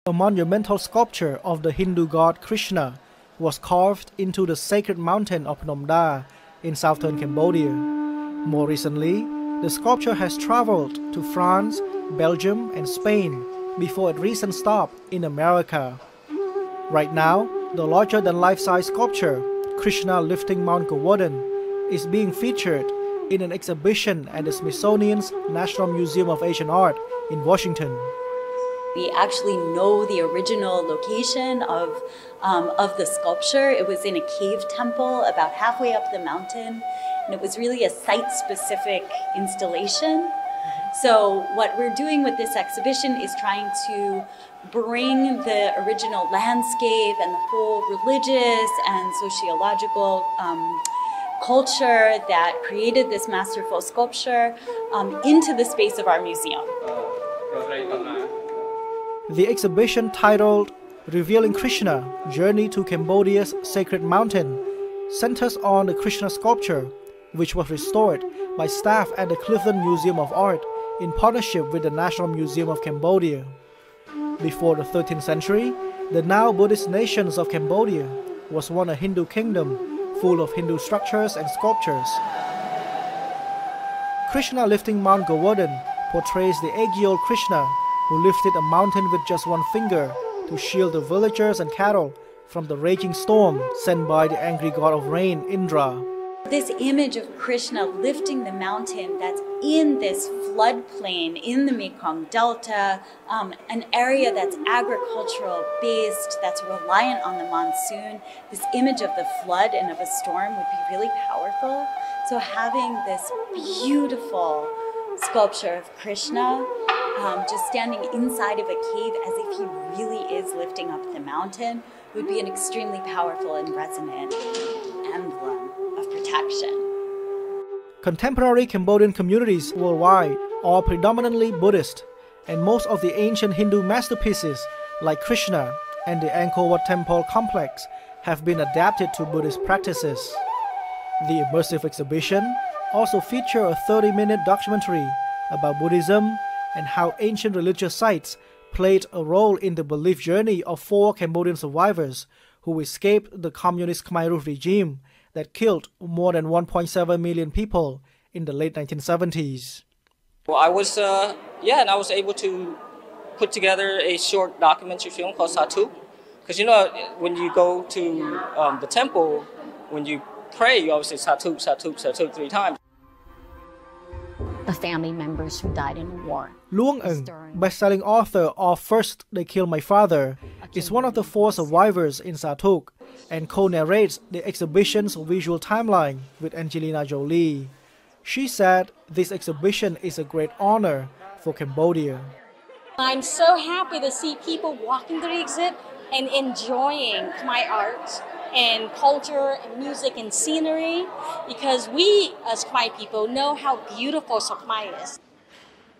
A monumental sculpture of the Hindu god Krishna was carved into the sacred mountain of Phnom Da in southern Cambodia. More recently, the sculpture has traveled to France, Belgium, and Spain before its recent stop in America. Right now, the larger-than-life-size sculpture, Krishna lifting Mount Govardhan, is being featured in an exhibition at the Smithsonian's National Museum of Asian Art in Washington. We actually know the original location of the sculpture. It was in a cave temple about halfway up the mountain, and it was really a site-specific installation. So what we're doing with this exhibition is trying to bring the original landscape and the whole religious and sociological culture that created this masterful sculpture into the space of our museum. The exhibition, titled Revealing Krishna, Journey to Cambodia's Sacred Mountain, centers on the Krishna sculpture, which was restored by staff at the Clifton Museum of Art in partnership with the National Museum of Cambodia. Before the 13th century, the now Buddhist nations of Cambodia was once a Hindu kingdom full of Hindu structures and sculptures. Krishna lifting Mount Govardhan portrays the egg-old Krishna who lifted a mountain with just one finger to shield the villagers and cattle from the raging storm sent by the angry god of rain, Indra. This image of Krishna lifting the mountain that's in this floodplain in the Mekong Delta, an area that's agricultural based, that's reliant on the monsoon, this image of the flood and of a storm would be really powerful. So having this beautiful sculpture of Krishna just standing inside of a cave as if he really is lifting up the mountain would be an extremely powerful and resonant emblem of protection. Contemporary Cambodian communities worldwide are predominantly Buddhist, and most of the ancient Hindu masterpieces like Krishna and the Angkor Wat Temple complex have been adapted to Buddhist practices. The immersive exhibition also features a 30-minute documentary about Buddhism and how ancient religious sites played a role in the belief journey of 4 Cambodian survivors who escaped the communist Khmer Rouge regime that killed more than 1.7 million people in the late 1970s. Well, I was able to put together a short documentary film called Satu. Because when you go to the temple, when you pray, you always say Satu, Satu, Satu 3 times. The family members who died in the war. Luong Eng, best-selling author of First They Killed My Father, is one of the 4 survivors in Satuk and co-narrates the exhibition's visual timeline with Angelina Jolie. She said this exhibition is a great honor for Cambodia. I'm so happy to see people walking through the exhibit and enjoying Khmer art and culture and music and scenery, because we as Khmer people know how beautiful Khmer is.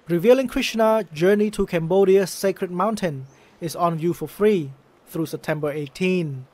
Revealing Krishna, Journey to Cambodia's Sacred Mountain is on view for free through September 18.